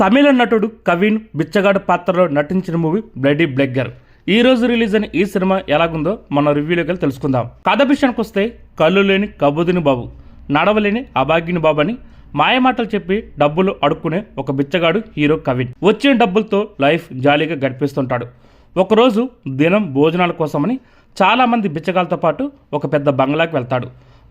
తమిళ నటుడు కవిన్ బిచ్చగాడు పాత్రలో నటించిన మూవీ బ్లడీ బ్లెగ్గర్ ఈ రోజు రిలీజ్ అయిన ఈ సినిమా ఎలాగుందో మన రివ్యూలోకి వెళ్ళి తెలుసుకుందాం. కథ విషయానికి వస్తే కళ్ళు లేని కబుదిని బాబు, నడవలేని అభాగ్యుని బాబు అని మాయమాటలు చెప్పి డబ్బులు అడుక్కునే ఒక బిచ్చగాడు హీరో కవిన్. వచ్చిన డబ్బులతో లైఫ్ జాలీగా గడిపిస్తుంటాడు. ఒకరోజు దినం భోజనాల కోసమని చాలామంది బిచ్చగాలతో పాటు ఒక పెద్ద బంగ్లాకి వెళ్తాడు.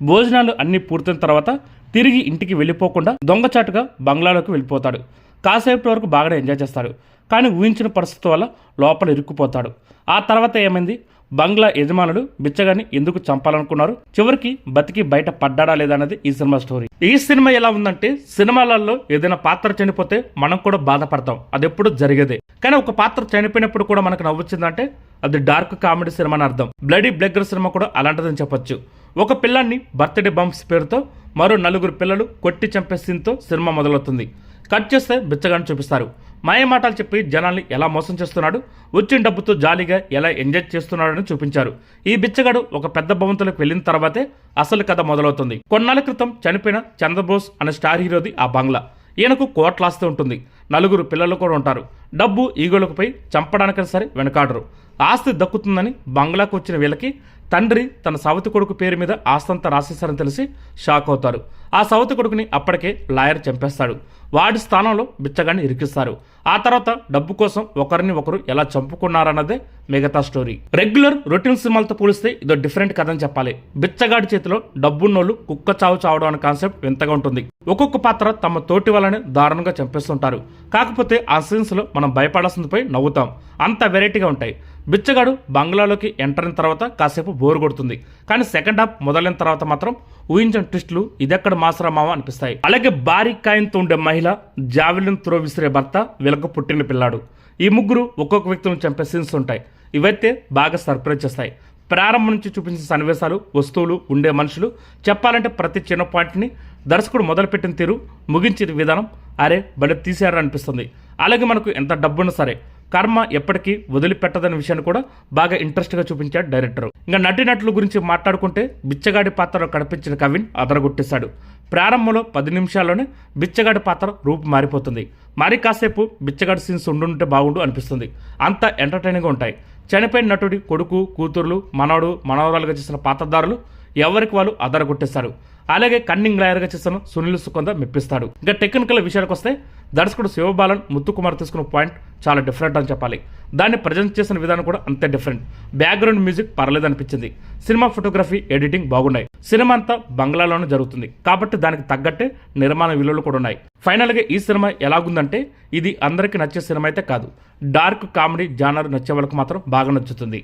భోజనాలు అన్నీ పూర్తయిన తర్వాత తిరిగి ఇంటికి వెళ్ళిపోకుండా దొంగచాటుగా బంగ్లాలోకి వెళ్ళిపోతాడు. కాసేపటి వరకు బాగానే ఎంజాయ్ చేస్తాడు. కానీ ఊహించిన పరిస్థితి వల్ల లోపల ఇరుక్కుపోతాడు. ఆ తర్వాత ఏమైంది? బంగ్లా యజమానులు బిచ్చగాన్ని ఎందుకు చంపాలనుకున్నారు, చివరికి బతికి బయట పడ్డాడా లేదా అనేది ఈ సినిమా స్టోరీ. ఈ సినిమా ఎలా ఉందంటే, సినిమాలలో ఏదైనా పాత్ర చనిపోతే మనం కూడా బాధపడతాం, అది ఎప్పుడు జరిగేదే. కానీ ఒక పాత్ర చనిపోయినప్పుడు కూడా మనకు నవ్వొచ్చిందంటే అది డార్క్ కామెడీ సినిమా అని అర్థం. బ్లడీ బ్లెగ్గర్ సినిమా కూడా అలాంటిదని చెప్పొచ్చు. ఒక పిల్లాన్ని బర్త్డే బంప్స్ పేరుతో మరో 4 పిల్లలు కొట్టి చంపే సీన్తో సినిమా మొదలవుతుంది. కట్ చేస్తే బిచ్చగాన్ని చూపిస్తారు. మాయమాటలు చెప్పి జనాల్ని ఎలా మోసం చేస్తున్నాడు, వచ్చిన డబ్బుతో జాలీగా ఎలా ఎంజాయ్ చేస్తున్నాడని చూపించారు. ఈ బిచ్చగాడు ఒక పెద్ద భవంతులకు వెళ్ళిన తర్వాతే అసలు కథ మొదలవుతుంది. కొన్నాళ్ళ క్రితం చనిపోయిన చంద్రబోస్ అనే స్టార్ హీరోది ఆ బంగ్లా. ఈయనకు కోట్లాస్తి ఉంటుంది. 4 పిల్లలు కూడా ఉంటారు. డబ్బు ఈగోలకు పోయి చంపడానికైనా సరే వెనకాడరు. ఆస్తి దక్కుతుందని బంగ్లాకు వచ్చిన వీళ్ళకి తండ్రి తన సవతి కొడుకు పేరు మీద ఆస్తంతా రాసేశారని తెలిసి షాక్ అవుతారు. ఆ సవతి కొడుకుని అప్పటికే లాయర్ చంపేస్తాడు. వాడి స్థానంలో బిచ్చగాన్ని ఇరికిస్తారు. ఆ తర్వాత డబ్బు కోసం ఒకరిని ఒకరు ఎలా చంపుకున్నారన్నదే మిగతా స్టోరీ. రెగ్యులర్ రొటీన్ సినిమాలతో పోలిస్తే ఇదో డిఫరెంట్ కథ అని చెప్పాలి. బిచ్చగాడి చేతిలో డబ్బున్నోళ్ళు కుక్క చావు చావడం అనే కాన్సెప్ట్ వింతగా ఉంటుంది. ఒక్కొక్క పాత్ర తమ తోటి వాళ్ళని దారుణంగా చంపేస్తుంటారు. కాకపోతే ఆ సీన్స్ లో మనం భయపడాల్సింది పోయి నవ్వుతాం. అంత వెరైటీగా ఉంటాయి. బిచ్చగాడు బంగ్లాలోకి ఎంటర్ అయిన తర్వాత కాసేపు బోరు కొడుతుంది. కానీ సెకండ్ హాఫ్ మొదలైన తర్వాత మాత్రం ఊహించిన ట్విస్టులు ఇదెక్కడ మాసరా మామ అనిపిస్తాయి. అలాగే భారీ కాయంతో ఉండే మహిళ, జావెలిన్ త్రో విసిరే భర్త, వీళ్ళకు పుట్టిన పిల్లాడు, ఈ ముగ్గురు ఒక్కొక్క వ్యక్తులను చంపే సీన్స్ ఉంటాయి. ఇవైతే బాగా సర్ప్రైజ్ చేస్తాయి. ప్రారంభం నుంచి చూపించిన సన్నివేశాలు, వస్తువులు, ఉండే మనుషులు, చెప్పాలంటే ప్రతి చిన్న పాయింట్ని దర్శకుడు మొదలుపెట్టిన తీరు, ముగించిన విధానం అరే బడి తీశారు అనిపిస్తుంది. అలాగే మనకు ఎంత డబ్బున్నా సరే కర్మ ఎప్పటికీ వదిలిపెట్టదనే విషయాన్ని కూడా బాగా ఇంట్రెస్ట్గా చూపించాడు డైరెక్టర్. ఇంకా నటినటుల గురించి మాట్లాడుకుంటే బిచ్చగాడి పాత్రలో కనిపించిన కవిన్ అదరగొట్టేశాడు. ప్రారంభంలో 10 నిమిషాల్లోనే బిచ్చగాడి పాత్ర రూపు మారిపోతుంది. మరి కాసేపు బిచ్చగాడి సీన్స్ ఉండుంటే బాగుండు అనిపిస్తుంది. అంత ఎంటర్టైనింగ్గా ఉంటాయి. చనిపోయిన నటుడి కొడుకు, కూతుర్లు, మనవడు, మనవరాలుగా చేసిన పాత్రధారులు ఎవరికి వాళ్ళు అదరగొట్టేశారు. అలాగే కన్నింగ్ లాయర్గా చేసిన సునీల్ సుకొంద మెప్పిస్తాడు. ఇంకా టెక్నికల్ విషయానికి వస్తే దర్శకుడు శివబాలన్, ముత్తుకుమార్ తీసుకున్న పాయింట్ చాలా డిఫరెంట్ అని చెప్పాలి. దాన్ని ప్రజెంట్ చేసిన విధానం కూడా అంతే డిఫరెంట్. బ్యాక్గ్రౌండ్ మ్యూజిక్ పర్లేదు అనిపించింది. సినిమా ఫోటోగ్రఫీ, ఎడిటింగ్ బాగున్నాయి. సినిమా అంతా బంగ్లాలోనే జరుగుతుంది కాబట్టి దానికి తగ్గట్టే నిర్మాణ విలువలు కూడా ఉన్నాయి. ఫైనల్గా ఈ సినిమా ఎలాగుందంటే, ఇది అందరికీ నచ్చే సినిమా అయితే కాదు. డార్క్ కామెడీ జానర్ నచ్చే వాళ్ళకి మాత్రం బాగా నచ్చుతుంది.